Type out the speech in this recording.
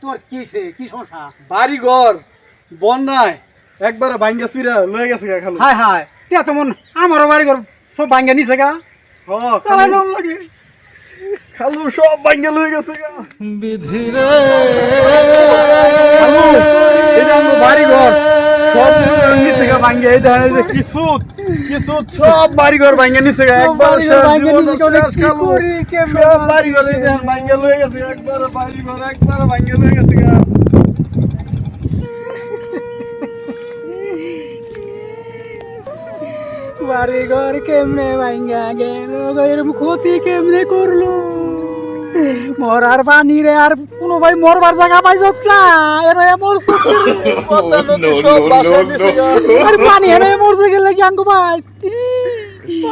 তোর কি হইছে কি সমস্যা বাড়ি ঘর বন্যায় একবারে ভাঙ্গা চিরা লয়ে গেছে গা খালু। হায় হায় তে তেমন আমারও বাড়ি ঘর সব ভাঙ্গা নিছে গা হ চালা যাওয়ার লাগে খালু সব ভাঙ্গা লয়ে গেছে গা বিধিরে খালু এটা আমার বাড়ি ঘর সব নিচে গা ভাঙ্গা এই দেখেন এই যে কিছু সব বাড়ি ঘর ভাঙ্গা নিচে গা একবার শেষ জীবন শেষ খালু সব বাড়ি ঘর এই দেখেন ভাঙ্গা লয়ে গেছে একবার বাড়ি ঘর একবার ভাঙ্গা লয়ে গেছে গা বাড়ি ঘর কেমনে ভাঙ্গা গেল এরকম ক্ষতি কেমনে করলো মরার পানি রে আর কোনো ভাই মরবার জায়গা পাইছত না এরা মরছে সব বাসায় নিচে গা আর পানি এনে মরছে গেলে কি আঙ্গু ভাই